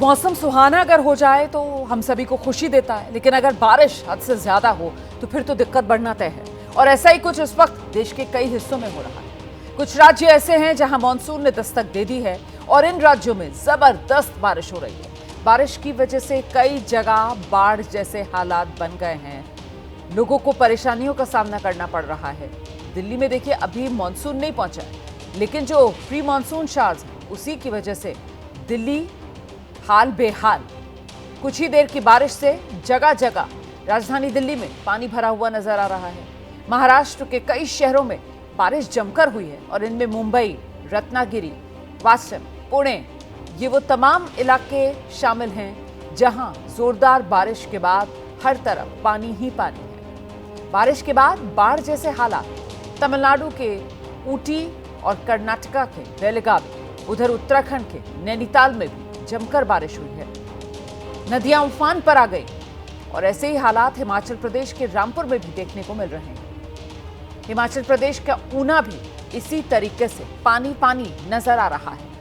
मौसम सुहाना अगर हो जाए तो हम सभी को खुशी देता है, लेकिन अगर बारिश हद से ज्यादा हो तो फिर तो दिक्कत बढ़ना तय है। और ऐसा ही कुछ इस वक्त देश के कई हिस्सों में हो रहा है। कुछ राज्य ऐसे हैं जहां मानसून ने दस्तक दे दी है और इन राज्यों में जबरदस्त बारिश हो रही है। बारिश की वजह से कई जगह बाढ़ जैसे हालात बन गए हैं, लोगों को परेशानियों का सामना करना पड़ रहा है। दिल्ली में देखिए, अभी मानसून नहीं पहुंचा है, लेकिन जो प्री मानसून शार्स हैं उसी की वजह से दिल्ली हाल बेहाल। कुछ ही देर की बारिश से जगह जगह राजधानी दिल्ली में पानी भरा हुआ नजर आ रहा है। महाराष्ट्र के कई शहरों में बारिश जमकर हुई है और इनमें मुंबई, रत्नागिरी, वाशिम, पुणे, ये वो तमाम इलाके शामिल हैं जहां जोरदार बारिश के बाद हर तरफ पानी ही पानी है। बारिश के बाद बाढ़ जैसे हालात तमिलनाडु के ऊटी और कर्नाटका के बेलगावी, उधर उत्तराखंड के नैनीताल में भी जमकर बारिश हुई है। नदियां उफान पर आ गई और ऐसे ही हालात हिमाचल प्रदेश के रामपुर में भी देखने को मिल रहे हैं। हिमाचल प्रदेश का ऊना भी इसी तरीके से पानी पानी नजर आ रहा है।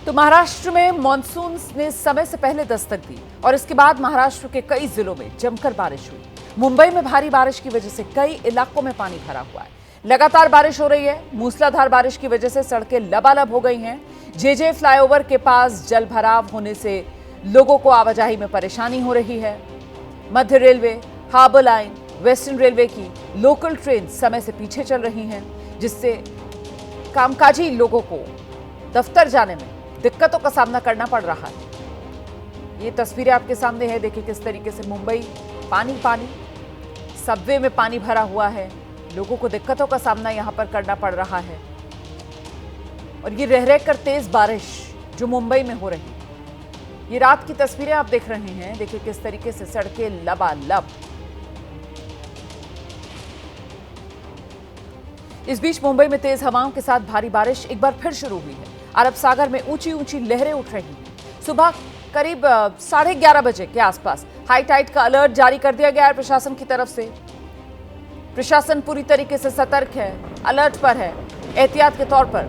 तो महाराष्ट्र में मॉनसून ने समय से पहले दस्तक दी और इसके बाद महाराष्ट्र के कई जिलों में जमकर बारिश हुई। मुंबई में भारी बारिश की वजह से कई इलाकों में पानी भरा हुआ है। लगातार बारिश हो रही है। मूसलाधार बारिश की वजह से सड़कें लबालब हो गई हैं। जेजे फ्लाईओवर के पास जल भराव होने से लोगों को आवाजाही में परेशानी हो रही है। मध्य railway, harbour line, western railway की लोकल ट्रेन समय से पीछे चल रही हैं, जिससे कामकाजी लोगों को दफ्तर जाने में दिक्कतों का सामना करना पड़ रहा है। ये तस्वीरें आपके सामने है। देखिए किस तरीके से मुंबई पानी पानी, सबवे में पानी भरा हुआ है। लोगों को दिक्कतों का सामना यहां पर करना पड़ रहा है। और ये रह रहकर तेज बारिश जो मुंबई में हो रही है, ये रात की तस्वीरें आप देख रहे हैं। देखिए किस तरीके से सड़कें लबालब। इस बीच मुंबई में तेज हवाओं के साथ भारी बारिश एक बार फिर शुरू हुई है। अरब सागर में ऊंची ऊंची लहरें उठ रही हैं। सुबह करीब 11:30 बजे के आसपास हाई टाइड का अलर्ट जारी कर दिया गया है प्रशासन की तरफ से। प्रशासन पूरी तरीके से सतर्क है, अलर्ट पर है। एहतियात के तौर पर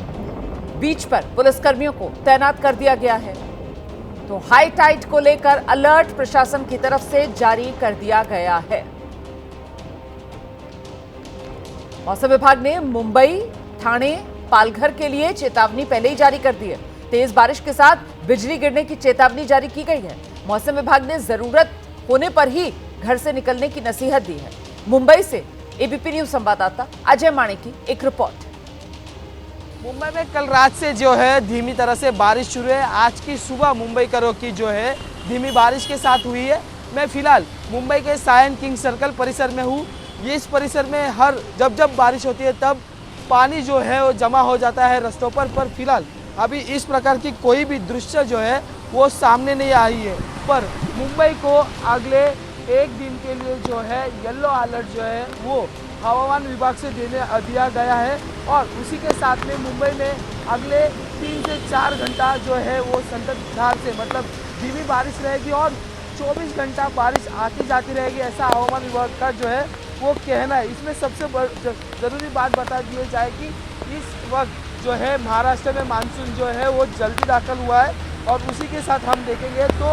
बीच पर पुलिसकर्मियों को तैनात कर दिया गया है। तो हाई टाइड को लेकर अलर्ट प्रशासन की तरफ से जारी कर दिया गया है। मौसम विभाग ने मुंबई, ठाणे, पालघर के लिए चेतावनी पहले ही जारी कर दी है। तेज बारिश के साथ बिजली गिरने की चेतावनी जारी की गई है। मौसम विभाग ने जरूरत होने पर ही घर से निकलने की नसीहत दी है। मुंबई से एबीपी न्यूज संवाददाता अजय माणे की एक रिपोर्ट। मुंबई में कल रात से जो है धीमी तरह से बारिश शुरू है। आज की सुबह मुंबई करों की जो है धीमी बारिश के साथ हुई है। मैं फिलहाल मुंबई के सायन किंग सर्कल परिसर में हूँ। ये इस परिसर में हर जब बारिश होती है तब पानी जो है वो जमा हो जाता है रास्तों पर फिलहाल अभी इस प्रकार की कोई भी दृश्य जो है वो सामने नहीं आई है। पर मुंबई को अगले एक दिन के लिए जो है येलो अलर्ट जो है वो हवामान विभाग से दिया गया है। और उसी के साथ में मुंबई में अगले 3 से 4 घंटा जो है वो संततधार से मतलब धीमी बारिश रहेगी और 24 घंटा बारिश आती जाती रहेगी, ऐसा हवामान विभाग का जो है वो कहना है। इसमें सबसे ज़रूरी बात बता दी जाए कि इस वक्त जो है महाराष्ट्र में मानसून जो है वो जल्दी दाखिल हुआ है। और उसी के साथ हम देखेंगे तो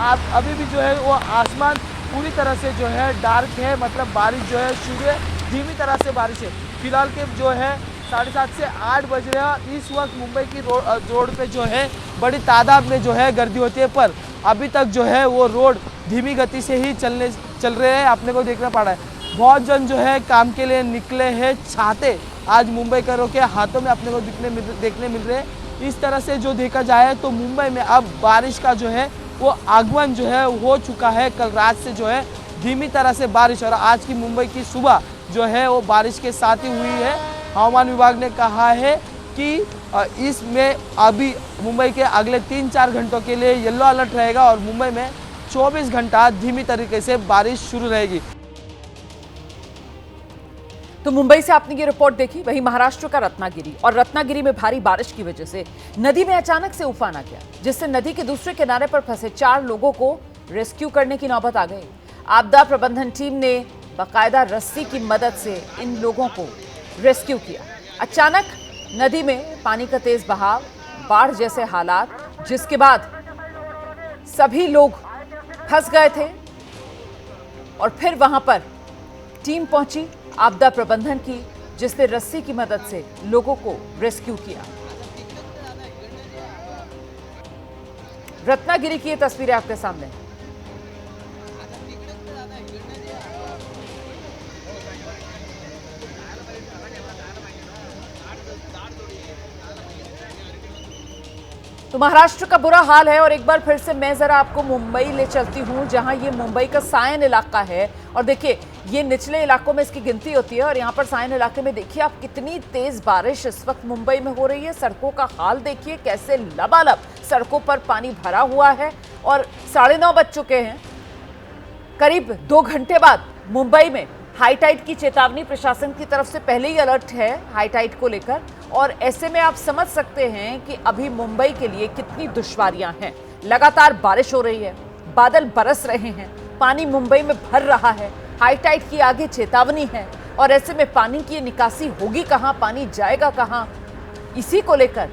आप अभी भी जो है वो आसमान पूरी तरह से जो है डार्क है, मतलब बारिश जो है शुरू है, धीमी तरह से बारिश है। फिलहाल के जो है 7:30 से 8 बज रहे हैं। इस वक्त मुंबई की रोड पे जो है बड़ी तादाद में जो है गर्दी होती है, पर अभी तक जो है वो रोड धीमी गति से ही चल रहे हैं, अपने को देखना पड़ा है। बहुत जन जो है काम के लिए निकले हैं, छाते आज मुंबई करों के हाथों में अपने को देखने मिल रहे हैं। इस तरह से जो देखा जाए तो मुंबई में अब बारिश का जो है वो आगमन जो है हो चुका है। कल रात से जो है धीमी तरह से बारिश और आज की मुंबई की सुबह जो है वो बारिश के साथ ही हुई है। हवामान विभाग ने कहा है कि इसमें अभी मुंबई के अगले 3-4 घंटों के लिए येलो अलर्ट रहेगा और मुंबई में 24 घंटा धीमी तरीके से बारिश शुरू रहेगी। तो मुंबई से आपने ये रिपोर्ट देखी। वहीं महाराष्ट्र का रत्नागिरी और रत्नागिरी में भारी बारिश की वजह से नदी में अचानक से उफान आ गया, जिससे नदी के दूसरे किनारे पर फंसे 4 लोगों को रेस्क्यू करने की नौबत आ गई। आपदा प्रबंधन टीम ने बाकायदा रस्सी की मदद से इन लोगों को रेस्क्यू किया। अचानक नदी में पानी का तेज बहाव, बाढ़ जैसे हालात, जिसके बाद सभी लोग फंस गए थे और फिर वहां पर टीम पहुंची आपदा प्रबंधन की, जिसने रस्सी की मदद से लोगों को रेस्क्यू किया। रत्नागिरी की ये तस्वीरें आपके सामने। तो महाराष्ट्र का बुरा हाल है और एक बार फिर से मैं जरा आपको मुंबई ले चलती हूं, जहां ये मुंबई का सायन इलाका है। और देखिए, ये निचले इलाकों में इसकी गिनती होती है और यहाँ पर सायन इलाके में देखिए आप कितनी तेज बारिश इस वक्त मुंबई में हो रही है। सड़कों का हाल देखिए, कैसे लबालब सड़कों पर पानी भरा हुआ है और 9:30 बज चुके हैं। करीब 2 घंटे बाद मुंबई में हाई टाइड की चेतावनी प्रशासन की तरफ से पहले ही अलर्ट है हाई टाइड को लेकर, और ऐसे में आप समझ सकते हैं कि अभी मुंबई के लिए कितनी दुश्वारियां हैं। लगातार बारिश हो रही है, बादल बरस रहे हैं, पानी मुंबई में भर रहा है, हाई टाइड की आगे चेतावनी है और ऐसे में पानी की निकासी होगी कहां, पानी जाएगा कहां, इसी को लेकर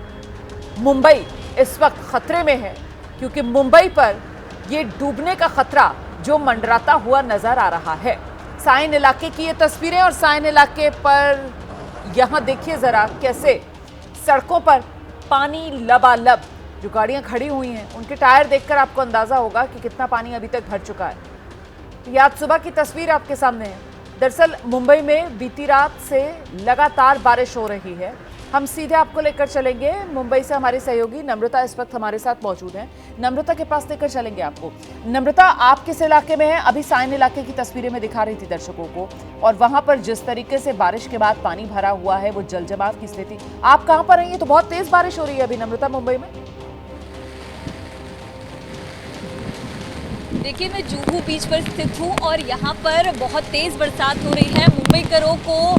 मुंबई इस वक्त खतरे में है, क्योंकि मुंबई पर यह डूबने का खतरा जो मंडराता हुआ नजर आ रहा है। सायन इलाके की ये तस्वीरें और सायन इलाके पर यहां देखिए जरा कैसे सड़कों पर पानी लबालब, जो गाड़ियां खड़ी हुई हैं उनके टायर देखकर आपको अंदाजा होगा कि कितना पानी अभी तक भर चुका है। ये आज सुबह की तस्वीर आपके सामने है। दरअसल मुंबई में बीती रात से लगातार बारिश हो रही है। हम सीधे आपको लेकर चलेंगे मुंबई से, हमारी सहयोगी नम्रता इस वक्त हमारे साथ मौजूद हैं। नम्रता के पास लेकर चलेंगे आपको। नम्रता, आप किस इलाके में हैं? अभी सायन इलाके की तस्वीरें में दिखा रही थी दर्शकों को, और वहां पर जिस तरीके से बारिश के बाद पानी भरा हुआ है, वो जलजमाव की स्थिति, आप कहां पर हैं? ये तो बहुत तेज बारिश हो रही है अभी नम्रता मुंबई में। देखिए, मैं जुहू बीच पर स्थित हूँ और यहाँ पर बहुत तेज़ बरसात हो रही है। मुंबईकरों को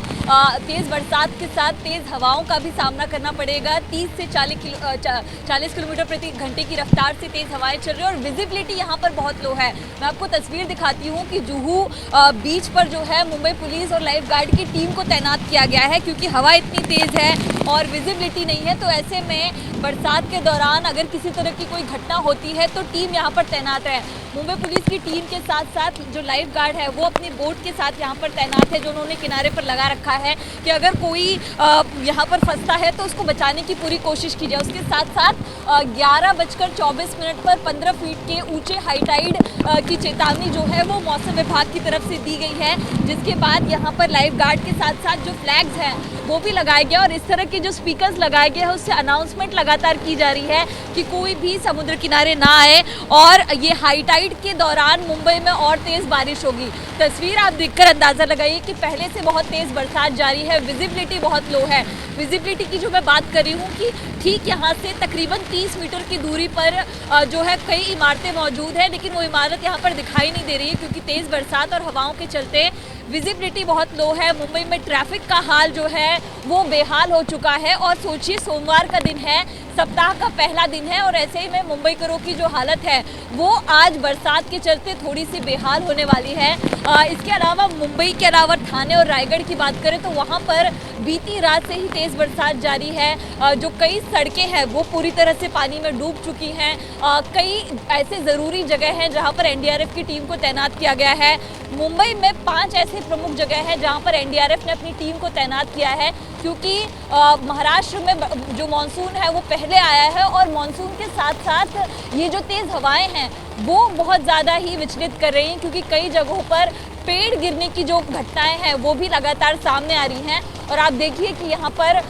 तेज़ बरसात के साथ तेज़ हवाओं का भी सामना करना पड़ेगा। 30 से 40 किलोमीटर प्रति घंटे की रफ्तार से तेज़ हवाएं चल रही है और विजिबिलिटी यहाँ पर बहुत लो है। मैं आपको तस्वीर दिखाती हूँ कि जुहू बीच पर जो है मुंबई पुलिस और लाइफ गार्ड की टीम को तैनात किया गया है, क्योंकि हवा इतनी तेज़ है और विजिबिलिटी नहीं है। तो ऐसे में बरसात के दौरान अगर किसी तरह की कोई घटना होती है तो टीम यहाँ पर तैनात है। मुंबई पुलिस की टीम के साथ साथ जो लाइफ गार्ड है वो अपनी बोट के साथ यहाँ पर तैनात है, जो उन्होंने किनारे पर लगा रखा है कि अगर कोई यहाँ पर फंसता है तो उसको बचाने की पूरी कोशिश की जाए। उसके साथ साथ 11:24 पर 15 फीट के ऊंचे हाई टाइड की चेतावनी जो है वो मौसम विभाग की तरफ से दी गई है, जिसके बाद यहाँ पर लाइफ गार्ड के साथ साथ जो फ्लैग्स हैं वो भी लगाए गए और इस तरह के जो स्पीकर्स लगाए गए हैं उससे अनाउंसमेंट लगातार की जा रही है कि कोई भी समुद्र किनारे ना आए और ये हाई टाइड के दौरान मुंबई में और तेज़ बारिश होगी। तस्वीर आप देखकर अंदाज़ा लगाइए कि पहले से बहुत तेज़ बरसात जारी है, विजिबिलिटी बहुत लो है। विजिबिलिटी की जो मैं बात कर रही हूँ कि ठीक यहाँ से तकरीबन 30 मीटर की दूरी पर जो है कई इमारतें मौजूद हैं, लेकिन वो इमारत यहाँ पर दिखाई नहीं दे रही है क्योंकि तेज़ बरसात और हवाओं के चलते विजिबिलिटी बहुत लो है। मुंबई में ट्रैफिक का हाल जो है वो बेहाल हो चुका है और सोचिए सोमवार का दिन है, सप्ताह का पहला दिन है और ऐसे ही में मुंबईकरों की जो हालत है वो आज बरसात के चलते थोड़ी सी बेहाल होने वाली है। इसके अलावा मुंबई के अलावा ठाणे और रायगढ़ की बात करें तो वहाँ पर बीती रात से ही तेज़ बरसात जारी है। जो कई सड़कें हैं वो पूरी तरह से पानी में डूब चुकी हैं। कई ऐसे ज़रूरी जगह हैं जहाँ पर एनडीआरएफ की टीम को तैनात किया गया है। मुंबई में 5 ऐसे प्रमुख जगह हैं जहाँ पर एनडीआरएफ ने अपनी टीम को तैनात किया है, क्योंकि महाराष्ट्र में जो मानसून है वो पहले आया है और मानसून के साथ साथ ये जो तेज़ हवाएं हैं वो बहुत ज़्यादा ही विचलित कर रही हैं, क्योंकि कई जगहों पर पेड़ गिरने की जो घटनाएं हैं वो भी लगातार सामने आ रही हैं। और आप देखिए कि यहाँ पर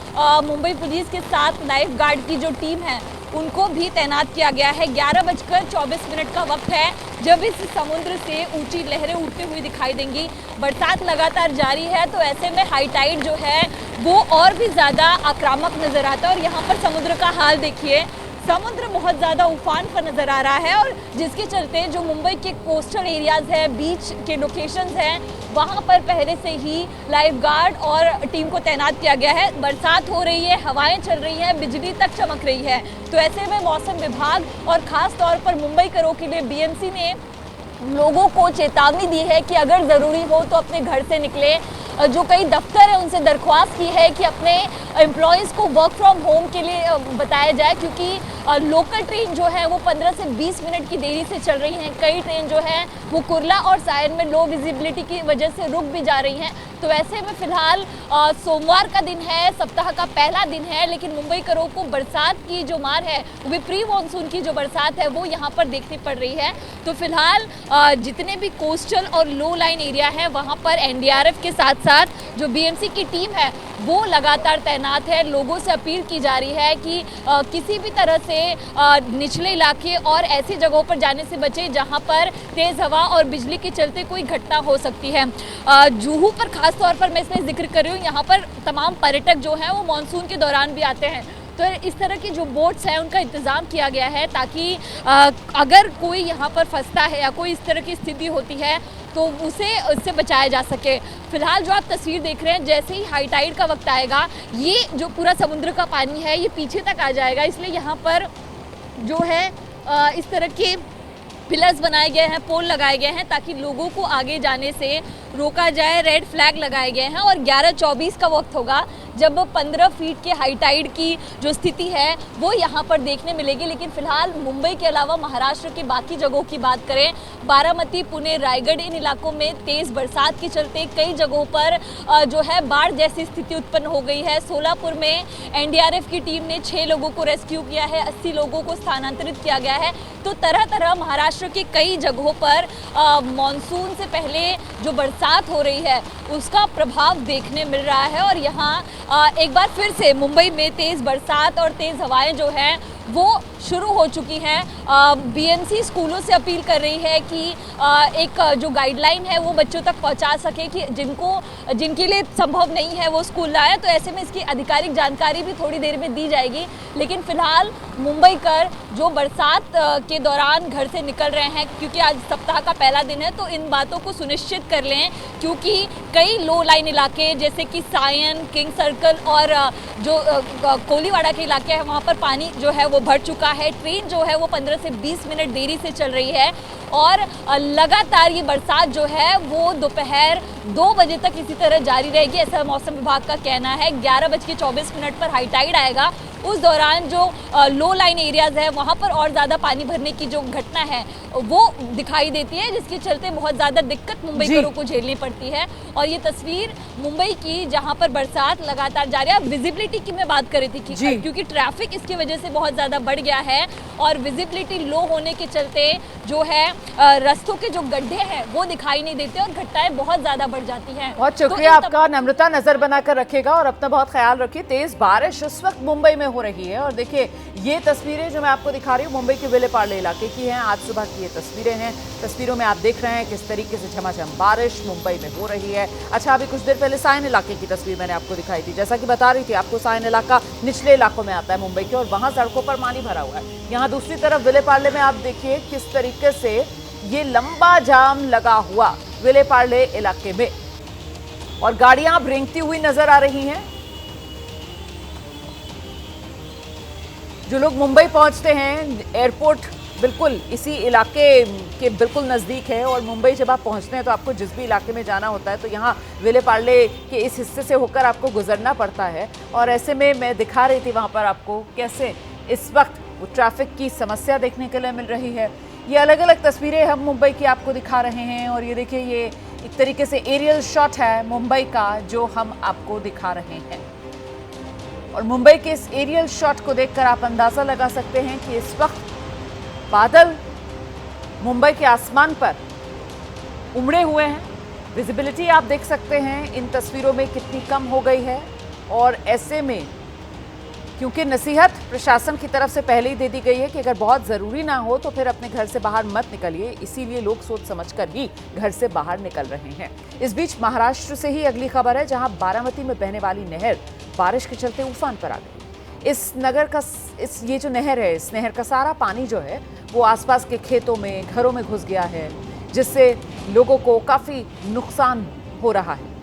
मुंबई पुलिस के साथ लाइफ गार्ड की जो टीम है उनको भी तैनात किया गया है। 11:24 का वक्त है जब इस समुद्र से ऊंची लहरें उठते हुए दिखाई देंगी। बरसात लगातार जारी है तो ऐसे में हाई टाइड जो है वो और भी ज़्यादा आक्रामक नज़र आता है और यहाँ पर समुद्र का हाल देखिए, समुद्र बहुत ज़्यादा उफान पर नज़र आ रहा है और जिसके चलते जो मुंबई के कोस्टल एरियाज़ हैं, बीच के लोकेशंस हैं, वहाँ पर पहले से ही लाइफ गार्ड और टीम को तैनात किया गया है। बरसात हो रही है, हवाएं चल रही हैं, बिजली तक चमक रही है, तो ऐसे में मौसम विभाग और ख़ास तौर पर मुंबईकरों के लिए बीएमसी ने लोगों को चेतावनी दी है कि अगर ज़रूरी हो तो अपने घर से निकले। जो कई दफ्तर है उनसे दरख्वास्त की है कि अपने एम्प्लॉयज़ को वर्क फ्रॉम होम के लिए बताया जाए, क्योंकि लोकल ट्रेन जो है वो 15 से 20 मिनट की देरी से चल रही हैं। कई ट्रेन जो है वो कुर्ला और सायन में लो विजिबिलिटी की वजह से रुक भी जा रही हैं। तो ऐसे में फिलहाल सोमवार का दिन है, सप्ताह का पहला दिन है, लेकिन मुंबई करों को बरसात की जो मार है वो भी प्री मानसून की जो बरसात है वो यहाँ पर देखनी पड़ रही है। तो फिलहाल जितने भी कोस्टल और लो लाइन एरिया है वहाँ पर एनडीआरएफ के साथ साथ जो बीएमसी की टीम है वो लगातार तैनात है। लोगों से अपील की जा रही है कि किसी भी तरह से निचले इलाके और ऐसी जगहों पर जाने से बचें जहां पर तेज़ हवा और बिजली के चलते कोई घटना हो सकती है। जुहू पर खास तौर पर मैं इसलिए जिक्र कर रही हूँ, यहाँ पर तमाम पर्यटक जो हैं वो मानसून के दौरान भी आते हैं। तो इस तरह की जो बोट्स हैं उनका इंतज़ाम किया गया है ताकि अगर कोई यहाँ पर फंसता है या कोई इस तरह की स्थिति होती है तो उससे बचाया जा सके। फिलहाल जो आप तस्वीर देख रहे हैं, जैसे ही हाई टाइड का वक्त आएगा ये जो पूरा समुद्र का पानी है ये पीछे तक आ जाएगा, इसलिए यहाँ पर जो है इस तरह के पिलर्स बनाए गए हैं, पोल लगाए गए हैं ताकि लोगों को आगे जाने से रोका जाए। रेड फ्लैग लगाए गए हैं और 11:24 का वक्त होगा जब 15 फीट के हाई टाइड की जो स्थिति है वो यहाँ पर देखने मिलेगी। लेकिन फिलहाल मुंबई के अलावा महाराष्ट्र के बाकी जगहों की बात करें, बारामती, पुणे, रायगढ़, इन इलाकों में तेज़ बरसात के चलते कई जगहों पर जो है बाढ़ जैसी स्थिति उत्पन्न हो गई है। सोलापुर में एनडीआरएफ की टीम ने 6 लोगों को रेस्क्यू किया है, 80 लोगों को स्थानांतरित किया गया है। तो तरह तरह महाराष्ट्र के कई जगहों पर मानसून से पहले जो बरसात हो रही है उसका प्रभाव देखने मिल रहा है। और यहाँ एक बार फिर से मुंबई में तेज़ बरसात और तेज़ हवाएं जो हैं वो शुरू हो चुकी हैं। बीएमसी स्कूलों से अपील कर रही है कि एक जो गाइडलाइन है वो बच्चों तक पहुंचा सके कि जिनके लिए संभव नहीं है वो स्कूल लाए। तो ऐसे में इसकी आधिकारिक जानकारी भी थोड़ी देर में दी जाएगी। लेकिन फिलहाल मुंबई कर जो बरसात के दौरान घर से निकल रहे हैं, क्योंकि आज सप्ताह का पहला दिन है, तो इन बातों को सुनिश्चित कर लें क्योंकि कई लो लाइन इलाके जैसे कि सायन, किंग सर्कल और जो कोलीवाड़ा के इलाके हैं वहाँ पर पानी जो है वो भर चुका है। ट्रेन जो है वो 15 से 20 मिनट देरी से चल रही है और लगातार ये बरसात जो है वो दोपहर 2 बजे तक इसी तरह जारी रहेगी, ऐसा मौसम विभाग का कहना है। 11:24 पर हाई टाइड आएगा, उस दौरान जो लो लाइन एरियाज़ है वहाँ पर और ज़्यादा पानी भरने की जो घटना है वो दिखाई देती है, जिसके चलते बहुत ज़्यादा दिक्कत मुंबई करों को झेलनी पड़ती है। और ये तस्वीर मुंबई की जहाँ पर बरसात लगातार जारी है। विजिबिलिटी की मैं बात कर रही थी कि क्योंकि ट्रैफिक इसकी वजह से बहुत ज़्यादा बढ़ गया है और विजिबिलिटी लो होने के चलते जो है रास्तों के जो गड्ढे हैं वो दिखाई नहीं देते और घटनाएं बहुत ज़्यादा बढ़ जाती हैं। बहुत शुक्रिया आपका नम्रता, नजर बनाकर रखेगा और अपना बहुत ख्याल रखिए। तेज बारिश इस वक्त मुंबई में हो रही है और देखिए ये तस्वीरें जो मैं आपको दिखा रही हूँ मुंबई के विलेपार्ले इलाके की हैं। आज सुबह की ये तस्वीरें हैं। तस्वीरों में आप देख रहे हैं किस तरीके से झमाझम बारिश मुंबई में हो रही है। अच्छा, अभी कुछ देर पहले सायन इलाके की तस्वीर मैंने आपको दिखाई थी। जैसा कि बता रही थी आपको, सायन इलाका निचले इलाकों में आता है मुंबई के और वहां सड़कों पर पानी भरा हुआ है। यहाँ दूसरी तरफ विलेपार्ले में आप देखिए किस तरीके से ये लंबा जाम लगा हुआ विलेपार्ले इलाके में और गाड़ियां अब रेंगती हुई नजर आ रही हैं। जो लोग मुंबई पहुंचते हैं, एयरपोर्ट बिल्कुल इसी इलाके के बिल्कुल नज़दीक है और मुंबई जब आप पहुंचते हैं तो आपको जिस भी इलाके में जाना होता है तो यहाँ विलेपार्ले के इस हिस्से से होकर आपको गुजरना पड़ता है। और ऐसे में मैं दिखा रही थी वहाँ पर आपको कैसे इस वक्त वो ट्रैफिक की समस्या देखने के लिए मिल रही है। ये अलग अलग तस्वीरें हम मुंबई की आपको दिखा रहे हैं और ये देखिए ये एक तरीके से एरियल शॉट है मुंबई का जो हम आपको दिखा रहे हैं। और मुंबई के इस एरियल शॉट को देखकर आप अंदाज़ा लगा सकते हैं कि इस वक्त बादल मुंबई के आसमान पर उमड़े हुए हैं। विजिबिलिटी आप देख सकते हैं इन तस्वीरों में कितनी कम हो गई है। और ऐसे में क्योंकि नसीहत प्रशासन की तरफ से पहले ही दे दी गई है कि अगर बहुत ज़रूरी ना हो तो फिर अपने घर से बाहर मत निकलिए, इसीलिए लोग सोच समझकर ही घर से बाहर निकल रहे हैं। इस बीच महाराष्ट्र से ही अगली खबर है, जहां बारामती में बहने वाली नहर बारिश के चलते उफान पर आ गई। ये जो नहर है, इस नहर का सारा पानी जो है वो आसपास के खेतों में, घरों में घुस गया है, जिससे लोगों को काफ़ी नुकसान हो रहा है।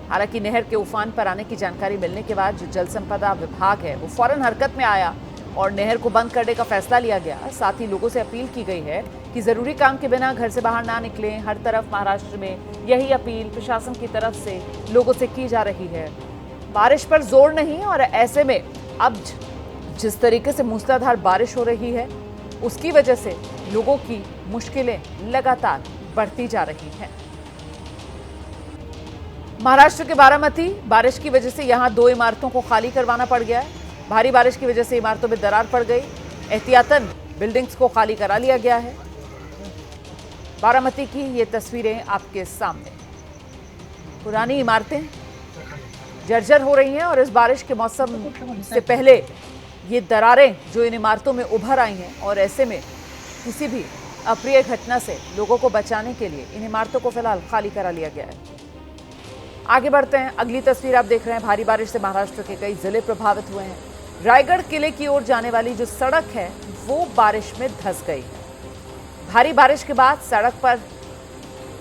हालांकि नहर के उफान पर आने की जानकारी मिलने के बाद जो जल संपदा विभाग है वो फौरन हरकत में आया और नहर को बंद करने का फैसला लिया गया। साथ ही लोगों से अपील की गई है कि जरूरी काम के बिना घर से बाहर ना निकलें। हर तरफ महाराष्ट्र में यही अपील प्रशासन की तरफ से लोगों से की जा रही है। बारिश पर जोर नहीं, और ऐसे में अब जिस तरीके से मूसलाधार बारिश हो रही है उसकी वजह से लोगों की मुश्किलें लगातार बढ़ती जा रही हैं। महाराष्ट्र के बारामती, बारिश की वजह से यहां 2 इमारतों को खाली करवाना पड़ गया है। भारी बारिश की वजह से इमारतों में दरार पड़ गई। एहतियातन बिल्डिंग्स को खाली करा लिया गया है। बारामती की ये तस्वीरें आपके सामने। पुरानी इमारतें जर्जर हो रही हैं और इस बारिश के मौसम से पहले ये दरारें जो इन इमारतों में उभर आई हैं, और ऐसे में किसी भी अप्रिय घटना से लोगों को बचाने के लिए इन इमारतों को फिलहाल खाली करा लिया गया है। आगे बढ़ते हैं। अगली तस्वीर आप देख रहे हैं। भारी बारिश से महाराष्ट्र के कई जिले प्रभावित हुए हैं। रायगढ़ किले की ओर जाने वाली जो सड़क है वो बारिश में धंस गई है। भारी बारिश के बाद सड़क पर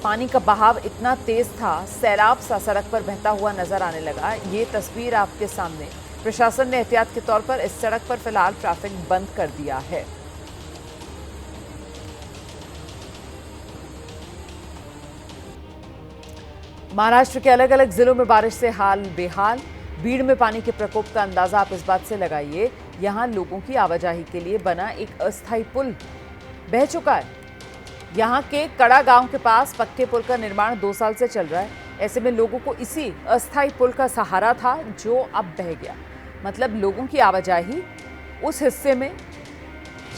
पानी का बहाव इतना तेज था, सैलाब सा सड़क पर बहता हुआ नजर आने लगा। ये तस्वीर आपके सामने। प्रशासन ने एहतियात के तौर पर इस सड़क पर फिलहाल ट्रैफिक बंद कर दिया है। महाराष्ट्र के अलग अलग जिलों में बारिश से हाल बेहाल। भीड़ में पानी के प्रकोप का अंदाजा आप इस बात से लगाइए, यहां लोगों की आवाजाही के लिए बना एक अस्थायी पुल बह चुका है। यहां के कड़ा गांव के पास पक्के पुल का निर्माण 2 साल से चल रहा है। ऐसे में लोगों को इसी अस्थायी पुल का सहारा था जो अब बह गया। मतलब लोगों की आवाजाही उस हिस्से में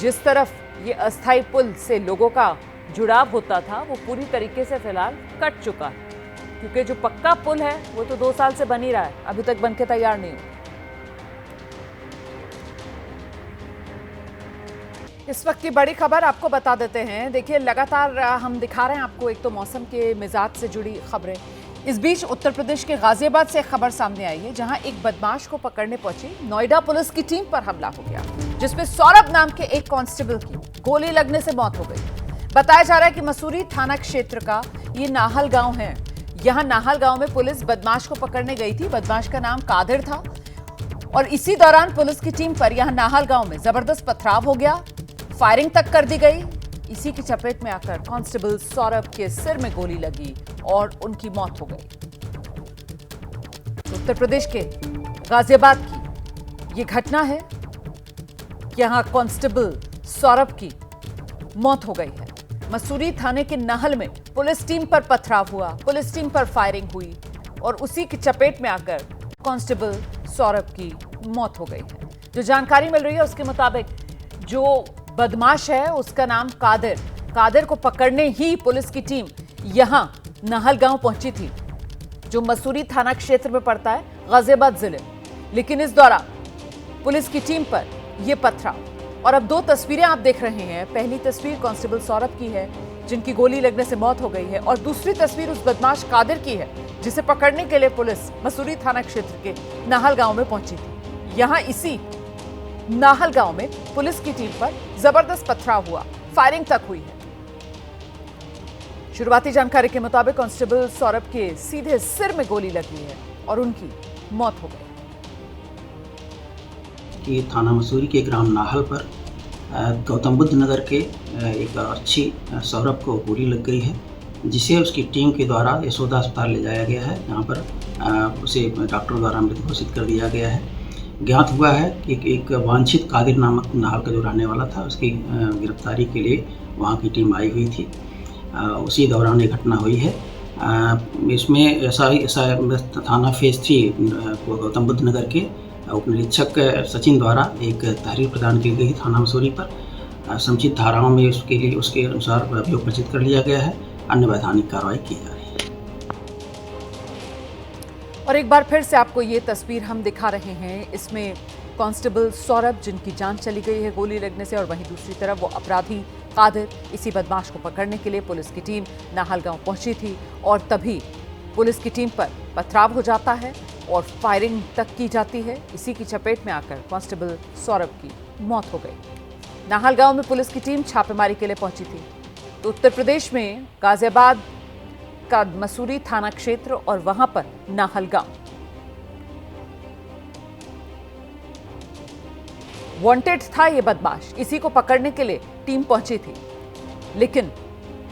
जिस तरफ ये अस्थायी पुल से लोगों का जुड़ाव होता था वो पूरी तरीके से फिलहाल कट चुका है, क्योंकि जो पक्का पुल है वो तो 2 साल से बन ही रहा है, अभी तक बन के तैयार नहीं हुआ। इस वक्त की बड़ी खबर आपको बता देते हैं। देखिए, लगातार हम दिखा रहे हैं आपको एक तो मौसम के मिजाज से जुड़ी खबरें। इस बीच उत्तर प्रदेश के गाजियाबाद से एक खबर सामने आई है, जहां एक बदमाश को पकड़ने पहुंची नोएडा पुलिस की टीम पर हमला हो गया, जिसमें सौरभ नाम के एक कांस्टेबल की गोली लगने से मौत हो गई। बताया जा रहा है कि मसूरी थाना क्षेत्र का ये नाहल गांव है। यहां नाहल गांव में पुलिस बदमाश को पकड़ने गई थी। बदमाश का नाम कादिर था, और इसी दौरान पुलिस की टीम पर यहां नाहल गांव में जबरदस्त पथराव हो गया, फायरिंग तक कर दी गई। इसी की चपेट में आकर कांस्टेबल सौरभ के सिर में गोली लगी और उनकी मौत हो गई। उत्तर प्रदेश के गाजियाबाद की ये घटना है। यहां कांस्टेबल सौरभ की मौत हो गई है। मसूरी थाने के नाहल में पुलिस टीम पर पथराव हुआ, पुलिस टीम पर फायरिंग हुई और उसी की चपेट में आकर कांस्टेबल सौरभ की मौत हो गई है। जो जानकारी मिल रही है उसके मुताबिक जो बदमाश है उसका नाम कादिर। कादिर को पकड़ने ही पुलिस की टीम यहां नाहल गांव पहुंची थी, जो मसूरी थाना क्षेत्र में पड़ता है, गाजियाबाद जिले। लेकिन इस दौरान पुलिस की टीम पर यह पथराव। और अब 2 तस्वीरें आप देख रहे हैं। पहली तस्वीर कांस्टेबल सौरभ की है, जिनकी गोली लगने से मौत हो गई है, और दूसरी तस्वीर उस बदमाश कादिर की है, जिसे पकड़ने के लिए पुलिस मसूरी थाना क्षेत्र के नाहल गांव में पहुंची थी। यहां इसी नाहल गांव में पुलिस की टीम पर जबरदस्त पथराव हुआ, फायरिंग तक हुई है। शुरुआती जानकारी के मुताबिक कांस्टेबल सौरभ के सीधे सिर में गोली लगी है और उनकी मौत हो गई। ये थाना मसूरी के ग्राम नाहल पर गौतम बुद्ध नगर के एक अच्छी सौरभ को गोली लग गई है, जिसे उसकी टीम के द्वारा यशोदा अस्पताल ले जाया गया है। यहाँ पर उसे डॉक्टर द्वारा मृत घोषित कर दिया गया है। ज्ञात हुआ है कि एक वांछित कादिर नामक नाहल का जो रहने वाला था, उसकी गिरफ्तारी के लिए वहाँ की टीम आई हुई थी। उसी दौरान ये घटना हुई है। इसमें ऐसा थाना फेज 3 गौतम बुद्ध नगर के उप निरीक्षक सचिन द्वारा एक तहरीर प्रदान की गई थाना मसूरी पर। समुचित धाराओं में उसके अनुसार अभियोग प्रचित कर लिया गया है। अन्य वैधानिक कार्रवाई की जा रही है। और एक बार फिर से आपको ये तस्वीर हम दिखा रहे हैं। इसमें कांस्टेबल सौरभ, जिनकी जान चली गई है गोली लगने से, और वहीं दूसरी तरफ वो अपराधी कादिर। इसी बदमाश को पकड़ने के लिए पुलिस की टीम नाहल गांव पहुंची थी, और तभी पुलिस की टीम पर पथराव हो जाता है और फायरिंग तक की जाती है। इसी की चपेट में आकर कांस्टेबल सौरभ की मौत हो गई। नाहल गांव में पुलिस की टीम छापेमारी के लिए पहुंची थी। तो उत्तर प्रदेश में गाजियाबाद का मसूरी थाना क्षेत्र और वहां पर नाहल गांव। वांटेड था ये बदमाश, इसी को पकड़ने के लिए टीम पहुंची थी। लेकिन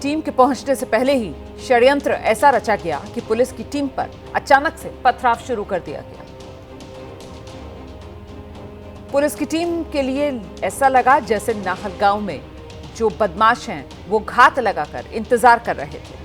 टीम के पहुंचने से पहले ही षड्यंत्र ऐसा रचा गया कि पुलिस की टीम पर अचानक से पथराव शुरू कर दिया गया। पुलिस की टीम के लिए ऐसा लगा जैसे नाहल गांव में जो बदमाश हैं वो घात लगाकर इंतजार कर रहे थे।